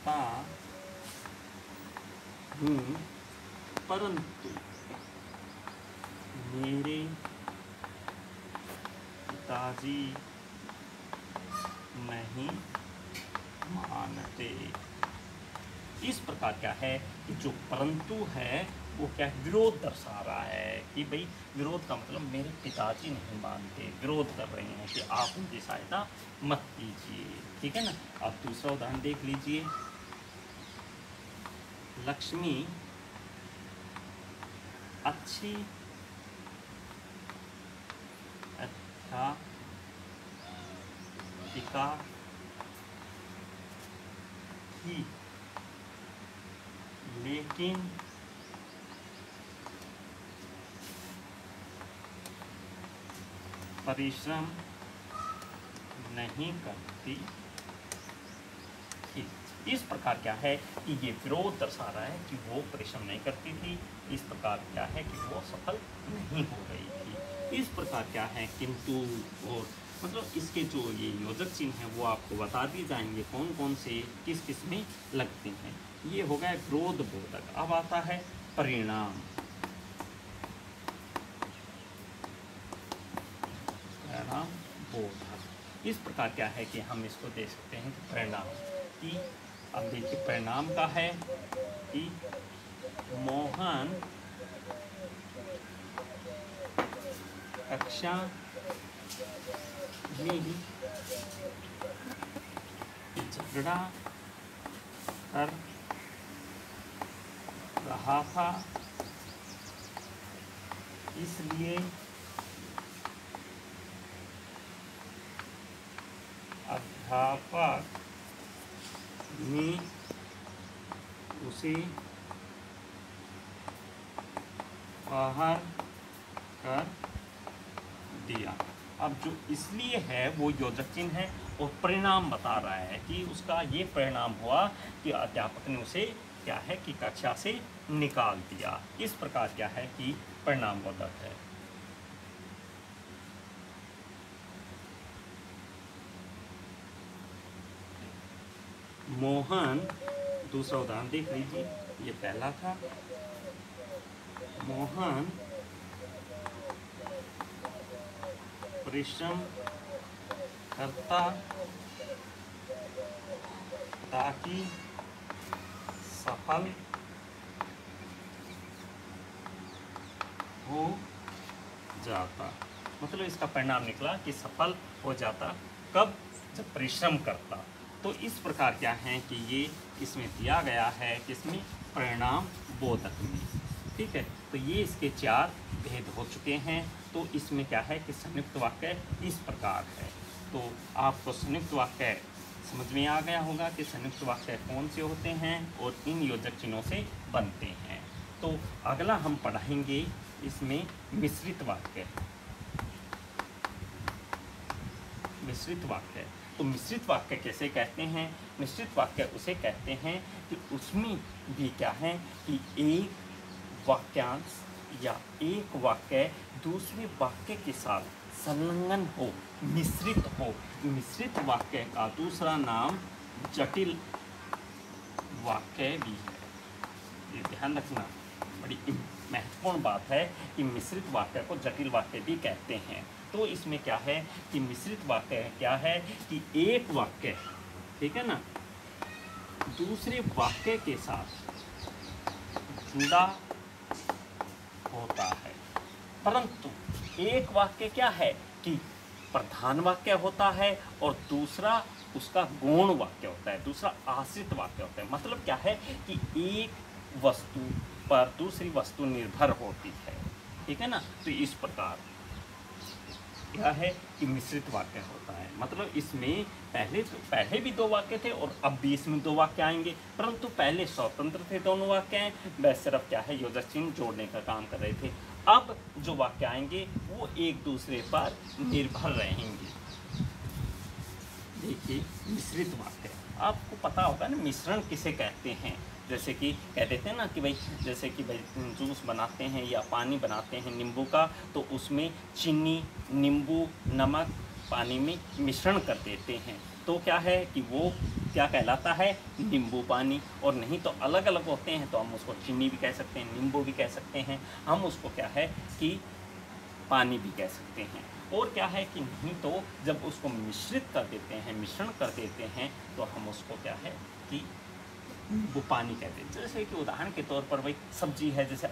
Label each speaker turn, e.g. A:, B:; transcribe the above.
A: करता हूँ परंतु मेरे पिताजी नहीं मानते। इस प्रकार क्या है कि जो परंतु है वो क्या है, विरोध दर्शा रहा है कि भाई विरोध का मतलब मेरे पिताजी नहीं मानते, विरोध कर रहे हैं कि आप उनकी सहायता मत कीजिए। ठीक है ना। अब दूसरा उदाहरण देख लीजिए। लक्ष्मी अच्छी अध्यापिका थी लेकिन परिश्रम नहीं करती थी। इस प्रकार क्या है कि ये विरोध दर्शा रहा है कि वो परिश्रम नहीं करती थी। इस प्रकार क्या है कि वो सफल नहीं हो रही थी। इस प्रकार क्या है किंतु और मतलब इसके जो ये योजक चिन्ह हैं वो आपको बता दिए जाएंगे कौन कौन से किस किस में लगते हैं। ये हो गया विरोध बोधक। अब आता है परिणाम। परिणाम बोधक। इस प्रकार क्या है कि हम इसको दे सकते हैं कि परिणाम की, अब देखिए परिणाम का है कि मोहन कक्षा में झगड़ा कर रहा था, इसलिए अध्यापक ने उसे बाहर कर दिया। अब जो इसलिए है वो योजक चिन्ह है और परिणाम बता रहा है कि उसका ये परिणाम हुआ कि अध्यापक ने उसे क्या है कि कक्षा से निकाल दिया। इस प्रकार क्या है कि परिणाम बोधक है। मोहन, दूसरा उदाहरण देख लीजिए, ये पहला था। मोहन परिश्रम करता ताकि सफल हो जाता। मतलब इसका परिणाम निकला कि सफल हो जाता। कब? जब परिश्रम करता। तो इस प्रकार क्या है कि ये इसमें दिया गया है किसमें, परिणाम बोधक में। ठीक है। तो ये इसके 4 भेद हो चुके हैं। तो इसमें क्या है कि संयुक्त वाक्य इस प्रकार है। तो आपको संयुक्त वाक्य समझ में आ गया होगा कि संयुक्त वाक्य कौन से होते हैं और इन योजक चिन्हों से बनते हैं। तो अगला हम पढ़ेंगे इसमें मिश्रित वाक्य। मिश्रित वाक्य, तो मिश्रित वाक्य कैसे कहते हैं? मिश्रित वाक्य उसे कहते हैं कि उसमें भी क्या है कि एक वाक्यांश या एक वाक्य दूसरे वाक्य के साथ संलग्न हो, मिश्रित हो। मिश्रित वाक्य का दूसरा नाम जटिल वाक्य भी है। ये ध्यान रखना, बड़ी महत्वपूर्ण बात है कि मिश्रित वाक्य को जटिल वाक्य भी कहते हैं। तो इसमें क्या है कि मिश्रित वाक्य क्या है कि एक वाक्य, ठीक है ना, दूसरे वाक्य के साथ जुड़ा होता है, परंतु एक वाक्य क्या है कि प्रधान वाक्य होता है और दूसरा उसका गौण वाक्य होता है, दूसरा आश्रित वाक्य होता है। मतलब क्या है कि एक वस्तु पर दूसरी वस्तु निर्भर होती है। ठीक है ना। तो इस प्रकार क्या है कि मिश्रित वाक्य होता है। मतलब इसमें पहले भी 2 वाक्य थे और अब भी इसमें 2 वाक्य आएंगे, परंतु पहले स्वतंत्र थे दोनों वाक्य, वह सिर्फ क्या है योजक चिन्ह जोड़ने का काम कर रहे थे। अब जो वाक्य आएंगे वो एक दूसरे पर निर्भर रहेंगे। देखिए मिश्रित वाक्य, आपको पता होगा ना मिश्रण किसे कहते हैं। जैसे कि कह देते हैं ना कि भाई जैसे कि भाई जूस बनाते हैं या पानी बनाते हैं नींबू का, तो उसमें चीनी, नींबू, नमक पानी में मिश्रण कर देते हैं। तो क्या है कि वो क्या कहलाता है, नींबू पानी। और नहीं तो अलग अलग होते हैं तो हम उसको चीनी भी कह सकते हैं, नींबू भी कह सकते हैं, हम उसको क्या है कि पानी भी कह सकते हैं। और क्या है कि नहीं तो जब उसको मिश्रित कर देते हैं, मिश्रण कर देते हैं, तो हम उसको क्या है कि वो पानी कहते हैं। जैसे कि उदाहरण के तौर पर वही सब्जी है, जैसे